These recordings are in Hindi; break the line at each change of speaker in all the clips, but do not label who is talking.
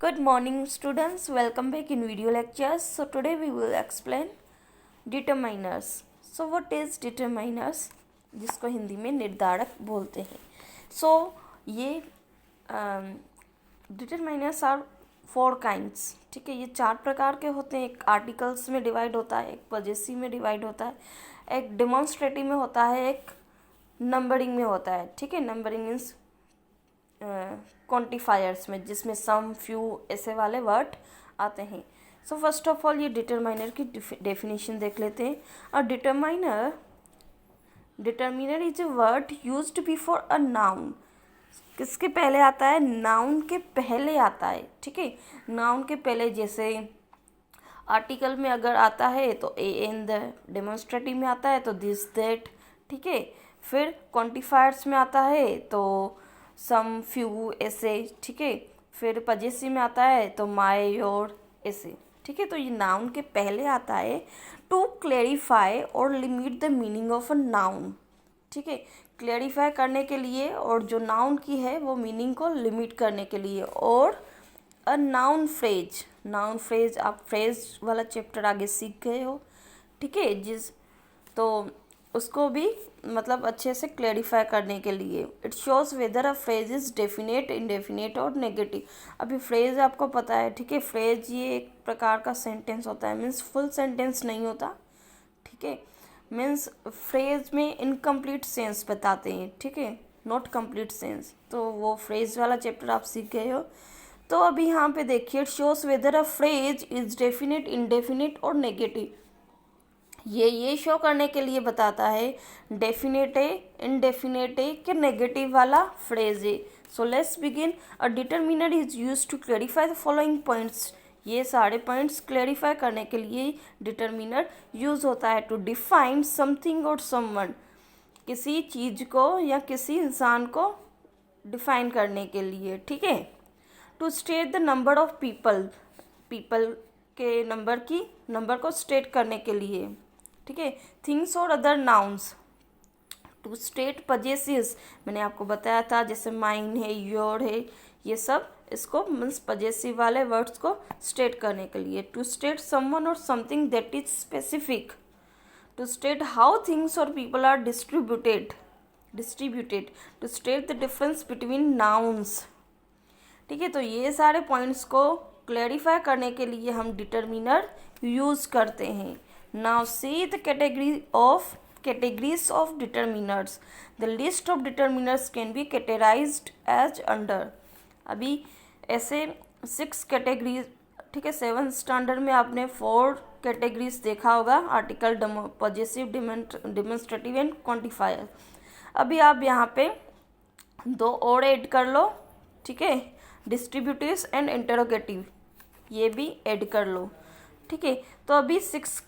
Good morning students, welcome back in video lectures. So today we will explain determiners. So what is determiners, जिसको हिंदी में निर्धारक बोलते हैं. So ये determiners are four kinds. ठीक है, ये चार प्रकार के होते हैं. एक आर्टिकल्स में डिवाइड होता है, एक पजेसिव में डिवाइड होता है, एक डेमोन्स्ट्रेटिव में होता है, एक नंबरिंग में होता है. ठीक है, नंबरिंग मीन्स क्वांटिफायर्स में, जिसमें सम फ्यू ऐसे वाले वर्ड आते हैं. सो फर्स्ट ऑफ ऑल ये डिटरमाइनर की डेफिनेशन देख लेते हैं. A determiner is a word used before a noun. किसके पहले आता है? नाउन के पहले आता है. ठीक है, नाउन के पहले. जैसे आर्टिकल में अगर आता है तो ए एन द, डेमोन्स्ट्रेटिव में आता है तो दिस दैट. ठीक है, फिर क्वांटिफायर्स में आता है तो सम फ्यू ऐसे. ठीक है, फिर पजेसिव में आता है तो माय योर ऐसे. ठीक है, तो ये नाउन के पहले आता है टू क्लेरिफाई और limit the meaning of a noun. ठीक है, क्लेरिफाई करने के लिए और जो नाउन की है वो मीनिंग को लिमिट करने के लिए. और अ नाउन फ्रेज आप फ्रेज वाला चैप्टर आगे सीख गए हो. ठीक है, तो उसको भी मतलब अच्छे से क्लेरिफाई करने के लिए. It shows weather a phrase is definite, indefinite और नेगेटिव. अभी फ्रेज आपको पता है. ठीक है, फ्रेज ये एक प्रकार का सेंटेंस होता है, मीन्स फुल सेंटेंस नहीं होता. ठीक है, मीन्स फ्रेज में इनकम्प्लीट सेंस बताते हैं. ठीक है, नॉट कंप्लीट सेंस. तो वो फ्रेज वाला चैप्टर आप सीख गए हो. तो अभी यहाँ पे देखिए, it shows weather a phrase is definite, indefinite और नेगेटिव. ये शो करने के लिए बताता है डेफिनेट है, इनडेफिनेट है कि नेगेटिव वाला फ्रेज है. So let's begin. A determiner is used to clarify the following points. ये सारे पॉइंट्स क्लैरिफाई करने के लिए डिटरमिनर यूज होता है. टू डिफाइन समथिंग और समवन, किसी चीज को या किसी इंसान को डिफाइन करने के लिए. ठीक है, to state the number of people के नंबर को स्टेट करने के लिए. ठीक है, थिंग्स और other nouns. To state possessives, मैंने आपको बताया था, जैसे माइन है, योर है, ये सब इसको मीन्स पजेसिव वाले वर्ड्स को स्टेट करने के लिए. टू स्टेट समवन और something that is specific. To state how things और people are distributed. To state the difference between nouns. ठीक है, तो ये सारे पॉइंट्स को क्लैरिफाई करने के लिए हम डिटरमिनर यूज करते हैं. Now see the categories of determiners. The list of determiners can be categorized as under. अभी ऐसे 6 कैटेगरीज. ठीक है, 7th स्टैंडर्ड में आपने 4 कैटेगरीज देखा होगा, article, possessive, demonstrative and quantifier. अभी आप यहाँ पे 2 और ऐड कर लो. ठीक है, डिस्ट्रीब्यूटिव्स एंड इंटरोगेटिव, ये भी ऐड कर लो. ठीक है, तो अभी 6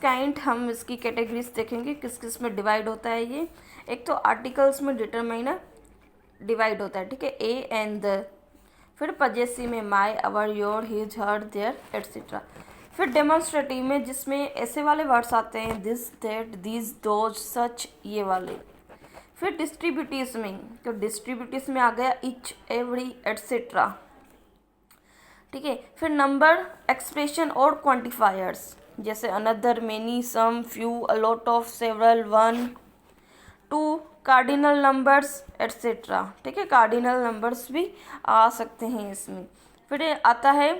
काइंड हम इसकी कैटेगरीज देखेंगे, किस किस में डिवाइड होता है ये. एक तो आर्टिकल्स में डिटरमाइनर डिवाइड होता है. ठीक है, ए एंड द. फिर पजेसिव में my, our, your, his, her, their etcetera. फिर डेमोन्स्ट्रेटिव में जिसमें ऐसे वाले वर्ड्स आते हैं, this, that, this, those, such, ये वाले. फिर डिस्ट्रीब्यूटिव्स में, तो डिस्ट्रीब्यूटिव्स में आ गया इच, एवरी एट्सेट्रा. ठीक है, फिर नंबर, एक्सप्रेशन और क्वांटिफायर्स, जैसे another, many, some, few, a lot of, several, one, two, cardinal numbers etcetera. ठीक है, कार्डिनल नंबर्स भी आ सकते हैं इसमें. फिर आता है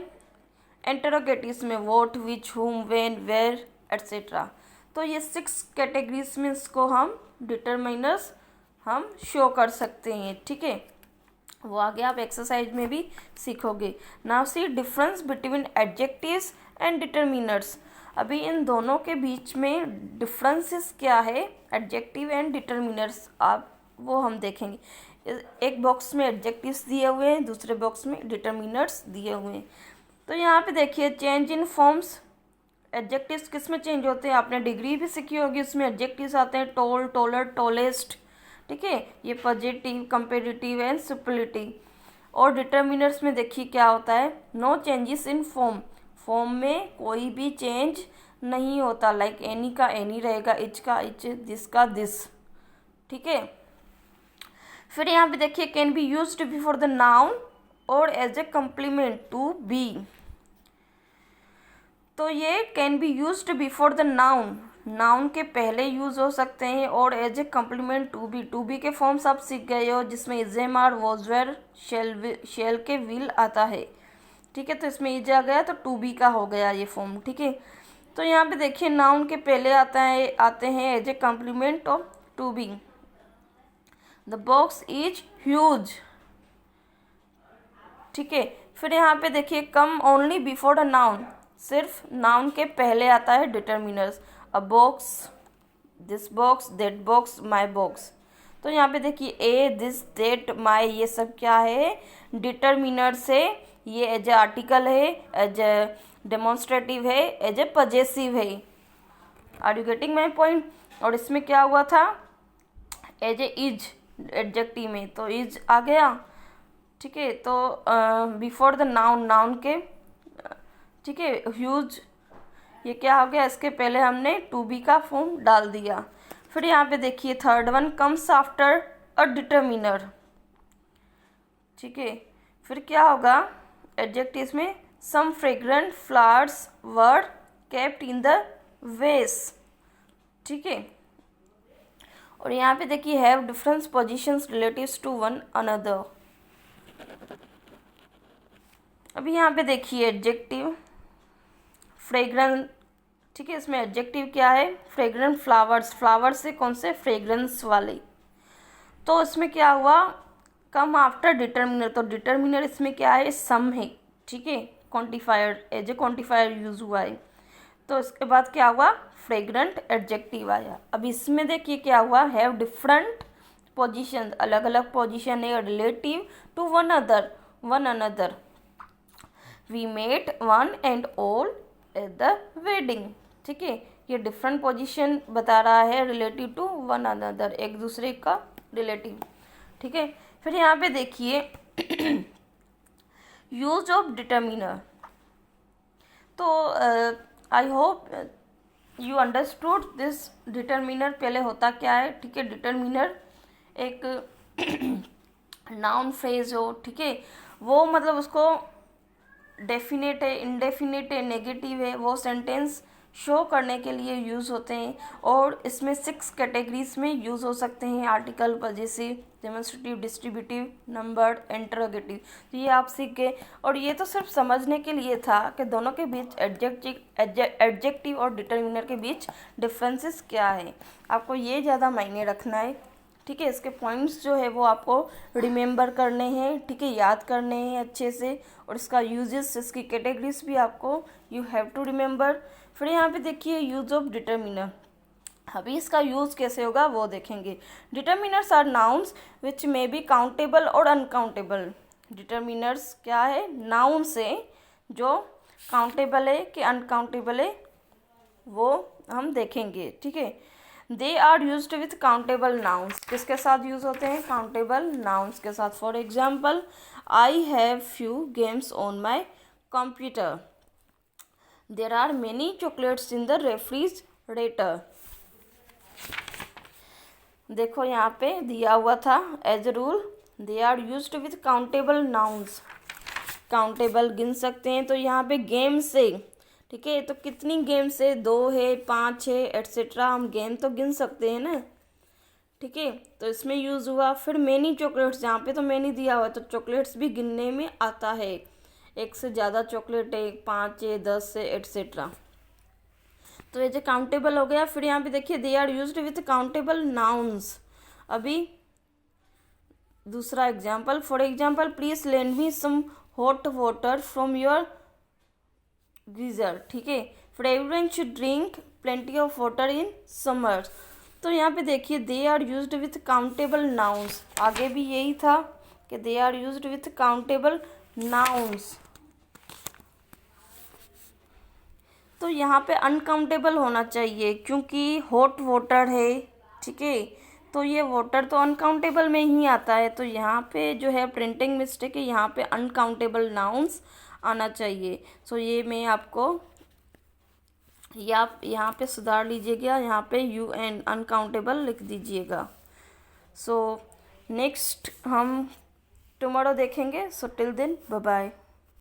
इंटरोगेटिव्स में व्हाट, विच, हुम, व्हेन, वेयर एट्सेट्रा. तो ये 6 कैटेगरीज में इसको हम डिटरमाइनर्स हम शो कर सकते हैं. ठीक है, वो आगे आप एक्सरसाइज में भी सीखोगे. Now see difference between adjectives and determiners. अभी इन दोनों के बीच में डिफरेंसेस क्या है, एडजेक्टिव एंड डिटरमिनर्स, आप वो हम देखेंगे. एक बॉक्स में एडजेक्टिव्स दिए हुए हैं, दूसरे बॉक्स में डिटरमिनर्स दिए हुए हैं. तो यहाँ पे देखिए, चेंज इन फॉर्म्स. एडजेक्टिव्स किस में चेंज होते हैं, आपने डिग्री भी सीखी होगी, उसमें एडजेक्टिव्स आते हैं टॉल, टॉलर, टॉलेस्ट. ठीक है, ये पॉजिटिव, कंपेरेटिव एंड सुपरलेटिव. और डिटरमिनर्स में देखिए क्या होता है, नो चेंजेस इन फॉर्म में कोई भी चेंज नहीं होता. लाइक एनी का एनी रहेगा, इच का इच, दिस का दिस. ठीक है, फिर यहाँ पे देखिए, can be used before the noun और as a complement to be. तो ये can be used before the noun, noun के पहले यूज हो सकते हैं, और as a complement to be के फॉर्म्स आप सीख गए हो, जिसमें is am are was were shall के विल आता है। ठीक है, तो इसमें इज आ गया तो टू बी का हो गया ये फॉर्म। ठीक है, तो यहाँ पे देखिए नाउन के पहले आते हैं as a complement of to be. The box is huge. ठीक है, फिर यहाँ पे देखिए come only before the noun, सिर्फ नाउन के पहले आता है determiners. A box, this box, that box, my box. तो यहाँ पे देखिए ए, दिस, दैट, माई, ये सब क्या है, डिटर्मिनर्स है। ये एज ए आर्टिकल है, एज ए डेमोन्स्ट्रेटिव है, एज ए पजेसिव है। Are you getting my point? और इसमें क्या हुआ था, एज ए इज एडजेक्टिव में, तो इज आ गया। ठीक है, तो बिफोर द नाउन, नाउन के, ठीक है, ह्यूज, ये क्या हो गया, इसके पहले हमने टू बी का फॉर्म डाल दिया। फिर यहाँ पे देखिए third one, comes after a determiner. ठीक है, फिर क्या होगा, एडजेक्टिव में some fragrant flowers were kept in the vase. ठीक है, और यहाँ पे देखिए have different positions relatives to one another. अभी यहाँ पे देखिए एडजेक्टिव फ्रेग्रेंट। ठीक है, इसमें एडजेक्टिव क्या है, फ्रेग्रेंट फ्लावर्स, फ्लावर्स से कौन से, फ्रेग्रेंस वाले। तो इसमें क्या हुआ, कम आफ्टर डिटर्मिनर, तो डिटर्मिनर इसमें क्या है, सम है। ठीक है, quantifier, as a quantifier use हुआ है। तो इसके बाद क्या हुआ, फ्रेग्रेंट एडजेक्टिव आया। अब इसमें देखिए क्या हुआ, हैव डिफरेंट पोजीशन, अलग अलग पोजीशन है, relative to one another. We met one and all at the wedding. ठीक है, ये डिफरेंट पोजीशन बता रहा है, रिलेटिव टू वन अनदर, एक दूसरे का रिलेटिव। ठीक है, फिर यहाँ पे देखिए यूज ऑफ डिटर्मिनर। तो I hope you understood this determiner पहले होता क्या है। ठीक है, डिटर्मिनर एक नाउन फ्रेज हो, ठीक है, वो मतलब उसको डेफिनेट है, इंडेफिनेट है, नेगेटिव है, वो सेंटेंस शो करने के लिए यूज़ होते हैं। और इसमें 6 कैटेगरीज में यूज़ हो सकते हैं, article, possessive, demonstrative, distributive, numbered, interrogative. तो ये आप सीख गए, और ये तो सिर्फ समझने के लिए था कि दोनों के बीच एडजेक्टिव और डिटर्मिनर के बीच डिफरेंसेस क्या है। आपको ये ज़्यादा मायने रखना है। ठीक है, इसके पॉइंट्स जो है वो आपको रिमेंबर करने हैं। ठीक है, याद करने हैं अच्छे से, और इसका यूजेस, इसकी कैटेगरीज भी आपको यू हैव टू रिमेंबर। फिर यहाँ पे देखिए यूज ऑफ डिटर्मिनर। अभी इसका यूज़ कैसे होगा वो देखेंगे। Determiners are nouns which may be countable और अनकाउंटेबल। डिटर्मिनर्स क्या है, नाउन्स है जो काउंटेबल है कि अनकाउंटेबल है, वो हम देखेंगे। ठीक है, they are used with countable nouns. किसके साथ यूज होते हैं, काउंटेबल नाउन्स के साथ। For example, I have few games on my computer. There are many chocolates in the refrigerator. देखो यहाँ पे दिया हुआ था as a rule, they are used with countable nouns. Countable गिन सकते हैं, तो यहाँ पे गेम्स है। ठीक है, तो कितनी गेम्स है, 2 है, 5 है, एट्सेट्रा, हम गेम तो गिन सकते हैं ना। ठीक है, तो इसमें यूज़ हुआ। फिर मैनी चॉकलेट्स, यहाँ पे तो मैनी दिया हुआ है, तो चॉकलेट्स भी गिनने में आता है, एक से ज़्यादा चॉकलेट है, 5 है, 10 है, एट्सेट्रा, तो ये जो काउंटेबल हो गया। फिर यहाँ पे देखिए they are used with countable nouns. अभी दूसरा example, for example, please lend me some hot water from your geyser. ठीक है, फिर everyone should drink plenty of water in summer. तो यहाँ पे देखिए they are used with countable nouns. आगे भी यही था कि they are used with countable nouns. तो यहाँ पे अनकाउंटेबल होना चाहिए क्योंकि हॉट वाटर है। ठीक है, तो ये वाटर तो अनकाउंटेबल में ही आता है, तो यहाँ पे जो है प्रिंटिंग मिस्टेक है, यहाँ पे अनकाउंटेबल नाउन्स आना चाहिए। सो ये मैं आपको, ये आप यहाँ पे सुधार लीजिएगा, यहाँ पे यू एन अनकाउंटेबल लिख दीजिएगा। सो नेक्स्ट हम टुमारो देखेंगे। So till then bye bye.